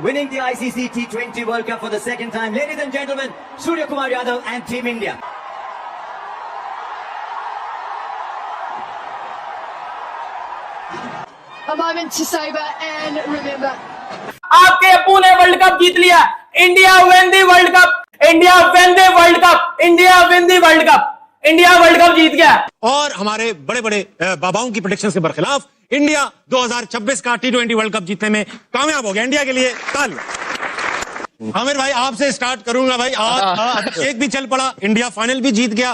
winning the ICC T20 World Cup for the second time. Ladies and gentlemen, Surya Kumar Yadav and Team India. A moment to savor and remember. आपके अप्पू ने world cup जीत लिया। India win the world cup, India win the world cup, India win the world cup, India world cup जीत गया। और हमारे बड़े बड़े बाबाओं की प्रेडिक्शन के बरखिलाफ इंडिया 2026 का T20 वर्ल्ड कप जीतने में कामयाब हो गया। इंडिया के लिए ताल। आमिर भाई आपसे स्टार्ट करूंगा भाई। आज अभिषेक भी चल पड़ा, इंडिया फाइनल भी जीत गया।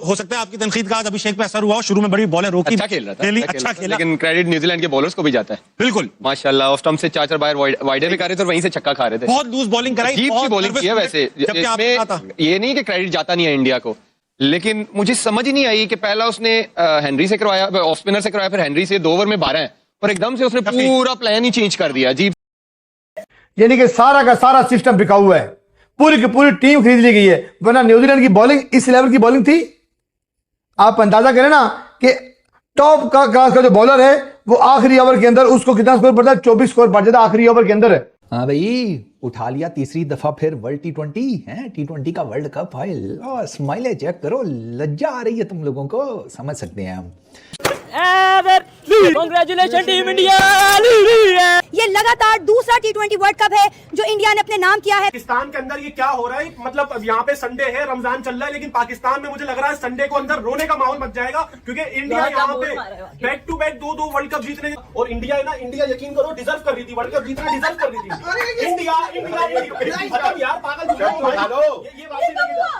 हो सकता है आपकी तनकीद का आज अभिषेक पे असर हुआ। शुरू में बड़ी बॉलें रोकी, अच्छा खेल रहा था, अच्छा खेला, लेकिन क्रेडिट न्यूजीलैंड के बॉलर्स को भी जाता है। बिल्कुल माशाल्लाह, ऑफ स्टंप से 4 बार वाइडर भी कर रहे थे और वहीं से छक्का खा रहे थे। बहुत लूज बॉलिंग कराई, अजीब सी बॉलिंग की है वैसे। ये नहीं कि क्रेडिट जाता नहीं है इंडिया को, लेकिन मुझे समझ ही नहीं आई कि पहला उसने हेनरी से करवाया, ऑफ स्पिनर से करवाया, फिर हेनरी से 2 ओवर में 12 है और एकदम से उसने पूरा प्लान ही चेंज कर दिया। अजीब, यानी कि सारा का सारा सिस्टम बिका हुआ है, पूरी की पूरी टीम खरीद ली गई है। वरना न्यूजीलैंड की बॉलिंग इस लेवल की बॉलिंग थी। आप अंदाजा करें ना कि टॉप का क्लास का जो बॉलर है वो आखिरी ओवर के अंदर उसको कितना स्कोर पड़ता है, 24 स्कोर पड़ जाता है आखिरी ओवर के अंदर। हाँ भाई, उठा लिया तीसरी दफा फिर वर्ल्ड T20 है। T20 का वर्ल्ड कप है। लो स्माइले चेक करो, लज्जा आ रही है तुम लोगों को, समझ सकते हैं हम। Congratulation team India. ये लगातार दूसरा T20 वर्ल्ड कप है जो इंडिया ने अपने नाम किया है। पाकिस्तान के अंदर ये क्या हो रहा है, मतलब अब यहाँ पे संडे है, रमजान चल रहा है, लेकिन पाकिस्तान में मुझे लग रहा है संडे को अंदर रोने का माहौल मच जाएगा, क्योंकि इंडिया यहाँ पे back to back 2 World Cup जीतने। और इंडिया है ना, इंडिया यकीन करो डिजर्व कर रही थी, वर्ल्ड कप जीतना डिजर्व कर रही थी। इंडिया यार पागल,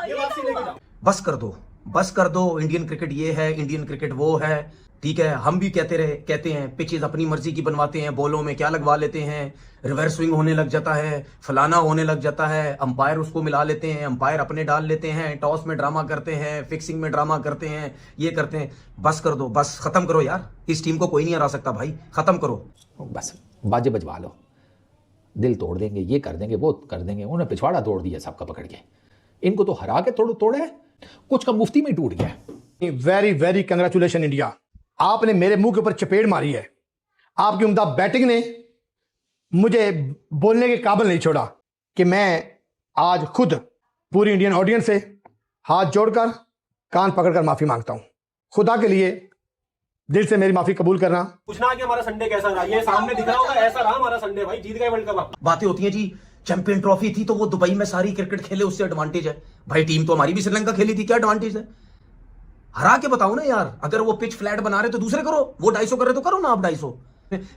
ये वापसी लेके जाओ। बस कर दो। इंडियन क्रिकेट ये है, इंडियन क्रिकेट वो है, ठीक है। हम भी कहते हैं पिचेस अपनी मर्जी की बनवाते हैं, बॉलों में क्या लगवा लेते हैं, रिवर्स स्विंग होने लग जाता है, फलाना होने लग जाता है, अंपायर उसको मिला लेते हैं, अंपायर अपने डाल लेते हैं, टॉस में ड्रामा करते हैं, फिक्सिंग में ड्रामा करते हैं, ये करते हैं। बस कर दो, बस खत्म करो यार। इस टीम को कोई नहीं हरा सकता भाई, खत्म करो। बस बाजे बजवा लो, दिल तोड़ देंगे, ये कर देंगे, वो कर देंगे। उन्होंने पिछवाड़ा तोड़ दिया सबका पकड़ के। इनको तो हरा के तोड़े है, कुछ का मुफ्ती में टूट गया। वेरी वेरी कंग्रेचुलेशन इंडिया, आपने मेरे मुंह के ऊपर चपेट मारी है। आपकी उम्दा बैटिंग ने मुझे बोलने के काबिल नहीं छोड़ा कि मैं आज खुद पूरी इंडियन ऑडियंस से हाथ जोड़कर कान पकड़कर माफी मांगता हूं। खुदा के लिए दिल से मेरी माफी कबूल करना। पूछना कि हमारा संडे कैसा रहा, ये सामने दिख रहा होगा, ऐसा रहा हमारा संडे भाई, जीत गए वर्ल्ड कप। बातें होती हैं जी, चैंपियन ट्रॉफी थी तो वो दुबई में सारी क्रिकेट खेले, उससे एडवांटेज है। भाई टीम तो हमारी भी श्रीलंका खेली थी, क्या एडवांटेज है? हरा के बताओ ना यार। अगर वो पिच फ्लैट बना रहे तो दूसरे करो, वो 250 कर रहे तो करो ना आप 250।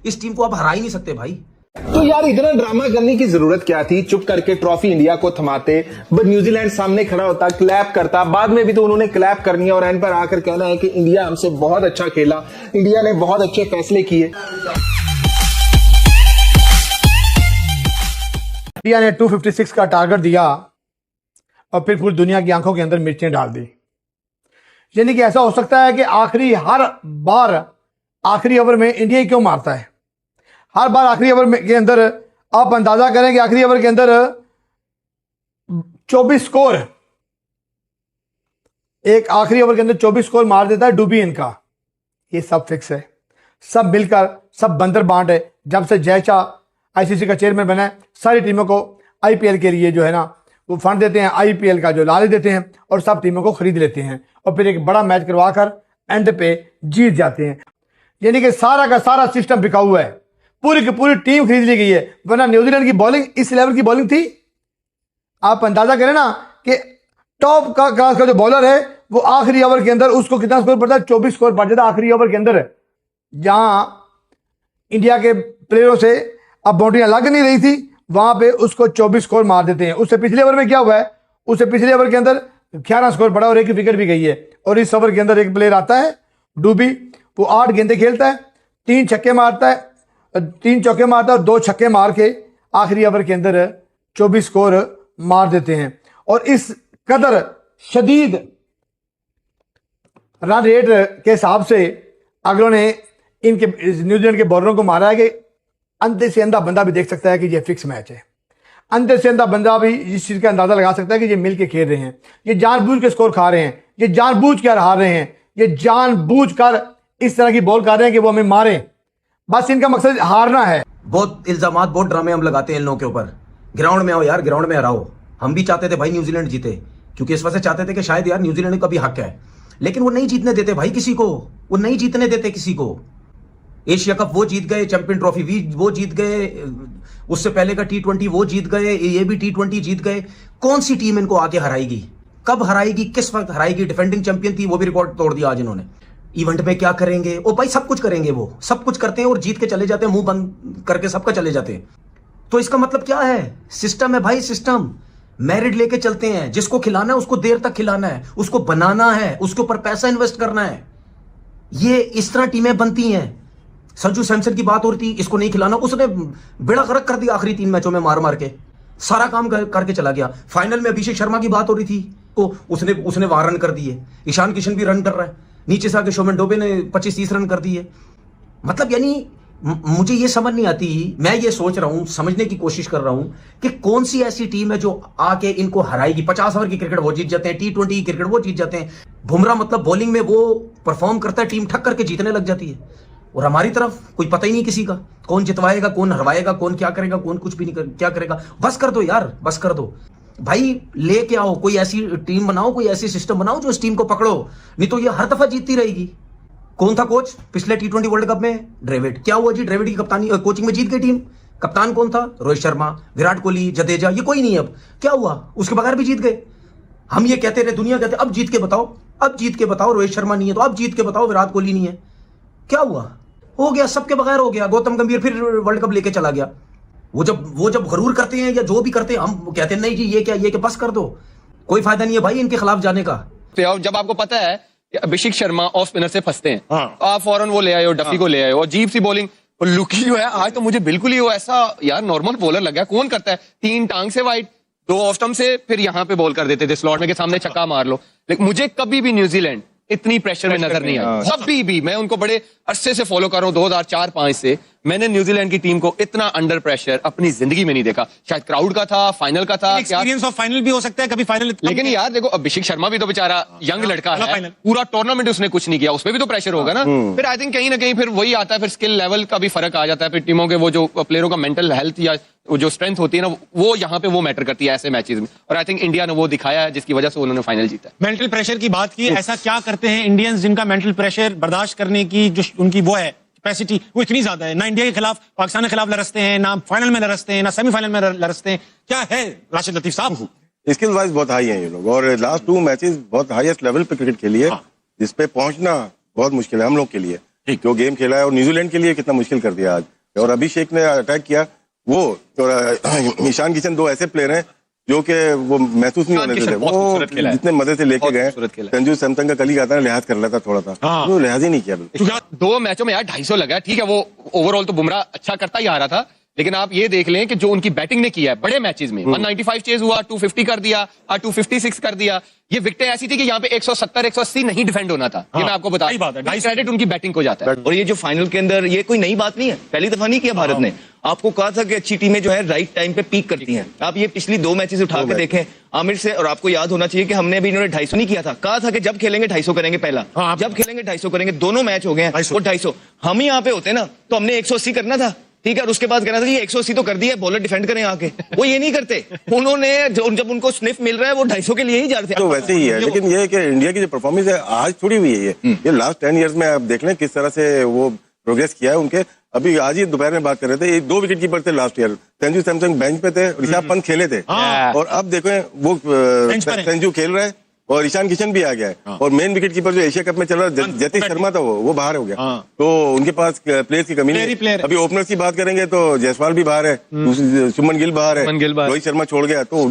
इस टीम को आप हरा ही नहीं सकते भाई। तो यार इतना ड्रामा करने की जरूरत क्या थी? चुप करके ट्रॉफी इंडिया को थमाते, बट न्यूजीलैंड सामने खड़ा होता, क्लैप करता। बाद में भी तो उन्होंने क्लैप करनी है और एंड पर आकर कहना है कि इंडिया हमसे बहुत अच्छा खेला, इंडिया ने बहुत अच्छे फैसले किए। इंडिया ने 256 का टारगेट दिया और फिर पूरी दुनिया की आंखों के अंदर मिर्चें डाल दी। यानी कि ऐसा हो सकता है कि हर बार आखिरी ओवर में इंडिया ही क्यों मारता है? हर बार आखिरी ओवर के अंदर आप अंदाजा करें कि आखिरी ओवर के अंदर 24 स्कोर, एक आखिरी ओवर के अंदर 24 स्कोर मार देता है डूबी इनका। ये सब फिक्स है, सब मिलकर, सब बंदर बांट है। जब से जयचा आईसीसी का चेयरमैन बना है, सारी टीमों को आईपीएल के लिए जो है ना वो फंड देते हैं, आईपीएल का जो लालच देते हैं और सब टीमों को खरीद लेते हैं और फिर एक बड़ा मैच करवाकर एंड पे जीत जाते हैं। यानी कि सारा का सारा सिस्टम बिका हुआ है, पूरी की पूरी टीम खरीद ली गई है। वरना न्यूजीलैंड की बॉलिंग इस लेवल की बॉलिंग थी। आप अंदाजा करें ना कि टॉप का क्लास का जो बॉलर है वो आखिरी ओवर के अंदर उसको कितना स्कोर पड़ता है, 24 स्कोर पड़ जाता है आखिरी ओवर के अंदर। जहां इंडिया के प्लेयरों से अब बाउंड्रियां लग नहीं रही थी, वहां पे उसको 24 स्कोर मार देते हैं। उससे पिछले ओवर में क्या हुआ है, उससे पिछले ओवर के अंदर 11 स्कोर पड़ा और एक विकेट भी गई है। और इस ओवर के अंदर एक प्लेयर आता है डूबी, वो 8 गेंदें खेलता है, 3 छक्के मारता है, 3 चौके मारता है और 2 छक्के मार के आखिरी ओवर के अंदर 24 स्कोर मार देते हैं। और इस कदर शदीद रन रेट के हिसाब से अगलों ने इनके न्यूजीलैंड के बॉलरों को मारा है कि अंधे से अंधा बंदा भी देख सकता है कि ये फिक्स मैच है। अंधे से अंधा बंदा भी इस चीज़ का अंदाजा लगा सकता है कि ये मिल के खेल रहे हैं, ये जानबूझ के स्कोर खा रहे हैं, ये जानबूझ कर हार रहे हैं, ये जानबूझ कर इस तरह की बॉल कर रहे हैं कि वो हमें मारें। बस इनका मकसद हारना है। बहुत इल्जामात, बहुत ड्रामे हम लगाते हैं इन लोगों के ऊपर। ग्राउंड में आओ यार, ग्राउंड में हराओ। हम भी चाहते थे भाई न्यूजीलैंड जीते, क्योंकि इस वजह से चाहते थे कि शायद यार न्यूजीलैंड का भी हक है, लेकिन वो नहीं जीतने देते भाई किसी को, वो नहीं जीतने देते किसी को। एशिया कप वो जीत गए, चैंपियन ट्रॉफी भी वो जीत गए, उससे पहले का T20 वो जीत गए, ये भी T20 जीत गए। कौन सी टीम इनको आके हराएगी, कब हराएगी, किस वक्त हराएगी? डिफेंडिंग चैंपियन थी, वो भी रिकॉर्ड तोड़ दिया आज इन्होंने। इवेंट में क्या करेंगे? ओ भाई सब कुछ करेंगे, वो सब कुछ करते हैं और जीत के चले जाते हैं, मुंह बंद करके सबका चले जाते हैं। तो इसका मतलब क्या है? सिस्टम है भाई, सिस्टम। मेरिट लेके चलते हैं, जिसको खिलाना है उसको देर तक खिलाना है, उसको बनाना है, उसके ऊपर पैसा इन्वेस्ट करना है। ये इस तरह टीमें बनती हैं। संजू सैमसन की बात हो रही थी, इसको नहीं खिलाना, उसने बेड़ा गर्क कर दिया आखिरी 3 मैचों में, मार मार के सारा काम करके चला गया। फाइनल में अभिषेक शर्मा की बात हो रही थी, तो उसने वहां रन कर दिए। ईशान किशन भी रन कर रहा है, नीचे से आके शोमन डोबे ने 25-30 रन कर दिए। मतलब यानी मुझे ये समझ नहीं आती, मैं ये सोच रहा हूं, समझने की कोशिश कर रहा हूं कि कौन सी ऐसी टीम है जो आके इनको हराएगी। 50 ओवर की क्रिकेट वो जीत जाते हैं, T20 की क्रिकेट वो जीत जाते हैं। बुमराह मतलब बॉलिंग में वो परफॉर्म करता है, टीम ठक करके जीतने लग जाती है। और हमारी तरफ कोई पता ही नहीं किसी का, कौन जितवाएगा, कौन हरवाएगा, कौन क्या करेगा, कौन कुछ भी नहीं क्या करेगा। बस कर दो यार, बस कर दो भाई, लेके आओ कोई ऐसी टीम बनाओ, कोई ऐसी सिस्टम बनाओ जो इस टीम को पकड़ो, नहीं तो ये हर दफा जीतती रहेगी। कौन था कोच पिछले T20 वर्ल्ड कप में? ड्रेविड। क्या हुआ जी? ड्रेविड की कप्तानी कोचिंग में जीत गई टीम। कप्तान कौन था? रोहित शर्मा, विराट कोहली, जडेजा, ये कोई नहीं। अब क्या हुआ? उसके बगैर भी जीत गए। हम ये कहते रहे, दुनिया कहते अब जीत के बताओ, अब जीत के बताओ। रोहित शर्मा नहीं है तो अब जीत के बताओ, विराट कोहली नहीं है। क्या हुआ? हो गया, सबके बगैर हो गया। गौतम गंभीर फिर वर्ल्ड कप लेके चला गया। वो जब गरूर करते हैं या जो भी करते हैं, हम कहते हैं नहीं जी ये क्या बस कर दो, कोई फायदा नहीं है भाई इनके खिलाफ जाने का। तो जब आपको पता है कि अभिषेक शर्मा ऑफ स्पिनर से फंसते हैं, तो आप फौरन वो ले आए हो, डफी को ले आए हो, अजीब सी बॉलिंग। और लुकी जो है आज तो मुझे बिल्कुल ही वो ऐसा यार नॉर्मल बॉलर लग गया। कौन करता है? 3 टांग से वाइड, 2 ऑफ स्टंप से, फिर यहाँ पे बॉल कर देते थे स्लॉट में के सामने, छक्का मार लो। लेकिन मुझे कभी भी न्यूजीलैंड इतनी प्रेशर में नजर नहीं आई, कभी भी। मैं उनको बड़े अरसे से फॉलो कर रहा हूँ, 2004-05 से। मैंने न्यूजीलैंड की टीम को इतना अंडर प्रेशर अपनी जिंदगी में नहीं देखा। शायद क्राउड का था, फाइनल का था, एक्सपीरियंस ऑफ फाइनल भी हो सकता है कभी फाइनल। लेकिन यार देखो, अभिषेक शर्मा भी तो बेचारा यंग लड़का है, पूरा टूर्नामेंट उसने कुछ नहीं किया, उसमें भी तो प्रेशर होगा ना। फिर आई थिंक कहीं ना कहीं फिर वही आता है, फिर स्किल लेवल का भी फर्क आ जाता है। फिर टीमों के वो जो प्लेयरों का मेंटल हेल्थ या जो स्ट्रेंथ होती है ना, वो यहाँ पे वो मैटर करती है ऐसे मैचेस में। और आई थिंक इंडिया ने वो दिखाया है, जिसकी वजह से उन्होंने फाइनल जीता। मेंटल प्रेशर की बात की, ऐसा क्या करते हैं इंडियंस जिनका मेंटल प्रेशर बर्दाश्त करने की जो उनकी वो है कैपेसिटी, वो इतनी ज्यादा है? ना इंडिया के खिलाफ, पाकिस्तान के खिलाफ लड़ते हैं, ना फाइनल में लड़ते हैं, ना सेमीफाइनल में लड़ते हैं। क्या है राशिद लतीफ साहब? स्किल वाइज बहुत हाई हैं ये लोग, और लास्ट 2 मैचेस बहुत हाईएस्ट लेवल पे क्रिकेट खेली है, जिसपे पहुंचना बहुत मुश्किल है हम लोग के लिए, जो गेम खेला है। और न्यूजीलैंड के लिए कितना मुश्किल कर दिया आज। और अभिषेक ने अटैक किया, वो और ईशान किशन 2 ऐसे प्लेयर हैं जो कि वो महसूस नहीं होने देते। वो जितने मजे से लेके गए, संजू सैमसन का कल ही आता है, लिहाज कर लेता थोड़ा था, वो लिहाज ही नहीं किया। 2 मैचों में यार 250 लगा, ठीक है। वो ओवरऑल तो बुमराह अच्छा करता ही आ रहा था, लेकिन आप ये देख लें कि जो उनकी बैटिंग ने किया है बड़े मैचेस में, 195 चेज हुआ, 250 कर दिया, 256 कर दिया। ये विकेटें ऐसी थी कि यहाँ पे 170-180 नहीं डिफेंड होना था। ये मैं आपको बता रहा हूं, क्रेडिट उनकी बैटिंग को जाता है। और ये जो फाइनल के अंदर, ये कोई नई बात नहीं है, पहली दफा नहीं किया भारत ने। आपको कहा था कि अच्छी टीमें जो है राइट टाइम पे पीक करती हैं। आप ये पिछली 2 मैचेस उठा के देखें आमिर से, और आपको याद होना चाहिए कि हमने अभी इन्होंने 250 नहीं किया था। कहा था कि जब खेलेंगे 250 करेंगे, पहला जब खेलेंगे 250 करेंगे। दोनों मैच हो गए हैं वो 250। हम ही यहाँ पे होते ना तो हमने 180 करना था, ठीक है। और उसके बाद कहना था ये 180 तो कर दिया, बॉलर डिफेंड करें आके। वो ये नहीं करते, उन्होंने जब उनको स्निफ मिल रहा है वो 250 के लिए ही जा रहे थे। तो वैसे ही है, लेकिन ये है कि इंडिया की जो परफॉर्मेंस है आज थोड़ी हुई है, ये लास्ट 10 ईयर्स में आप देख लें किस तरह से वो प्रोग्रेस किया है उनके। अभी आज ही दोपहर में बात कर रहे थे, ये 2 विकेट कीपर थे last year. Sanju Samson bench पे थे, ऋषभ पंत खेले थे, और अब देखो वो संजू खेल रहा है और ईशान किशन भी आ गया है। और मेन विकेट कीपर जो एशिया कप में चल रहा है जतिन शर्मा था, वो बाहर हो गया। तो उनके पास प्लेयर्स की कमी नहीं। अभी ओपनर्स की बात करेंगे तो जायसवाल भी बाहर है, शुभमन गिल बाहर है, रोहित शर्मा छोड़ गया, तो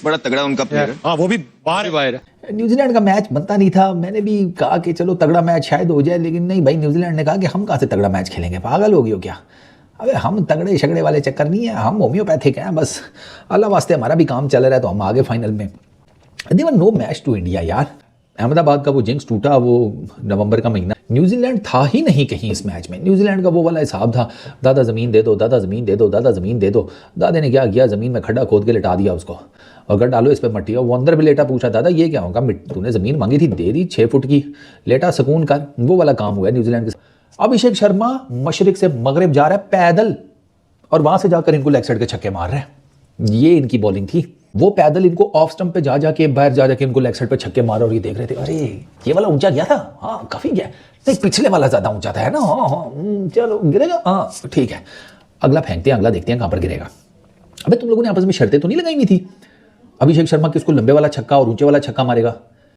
बड़ा तगड़ा उनका प्लेयर है, वो भी बाहर है। न्यूजीलैंड का मैच बनता नहीं था। मैंने भी कहा कि चलो तगड़ा मैच शायद हो जाए, लेकिन नहीं भाई, न्यूजीलैंड ने कहा कि हम कहाँ से तगड़ा मैच खेलेंगे, पागल हो गई हो क्या? अबे हम तगड़े शगड़े वाले चक्कर नहीं है, हम होम्योपैथिक हैं बस। अल्लाह वास्ते हमारा भी काम चल रहा है तो हम आगे फाइनल में। देवर नो मैच टू इंडिया यार। अहमदाबाद का वो जिंक्स टूटा, वो नवंबर का महीना, न्यूजीलैंड था ही नहीं कहीं इस मैच में। न्यूजीलैंड का वो वाला हिसाब था, दादा ज़मीन दे दो, दादा ज़मीन दे दो, दादा ज़मीन दे दो। दादा ने क्या किया, ज़मीन में खड्डा खोद के लिटा दिया उसको, और अगर डालो इस पर मट्टी। और वो अंदर भी लेटा, पूछा दादा ये क्या होगा, तूने ज़मीन मांगी थी, दे दी 6 फुट की, लेटा सुकून कर। वो वाला काम हुआ न्यूजीलैंड के। अभिषेक शर्मा मशरिक से मगरिब जा रहा है पैदल और वहां से जाकर इनको लेग साइड के छक्के मार रहे हैं। ये इनकी बॉलिंग थी। वो पैदल इनको ऑफ स्टंप पे जा जाके बाहर जा जाके इनको लेग साइड पे छक्के मार और ये देख रहे थे, अरे ये वाला ऊंचा गया था, हाँ काफी गया, नहीं पिछले वाला ज्यादा ऊंचा था, है ना, हाँ हाँ चलो गिरेगा, हाँ ठीक है, अगला फेंकते हैं, अगला देखते हैं कहां पर गिरेगा। अबे तुम लोगों ने आपस में शर्तें तो नहीं लगाई हुई थी अभिषेक शर्मा किसको लंबे वाला छक्का और ऊंचे वाला छक्का मारेगा?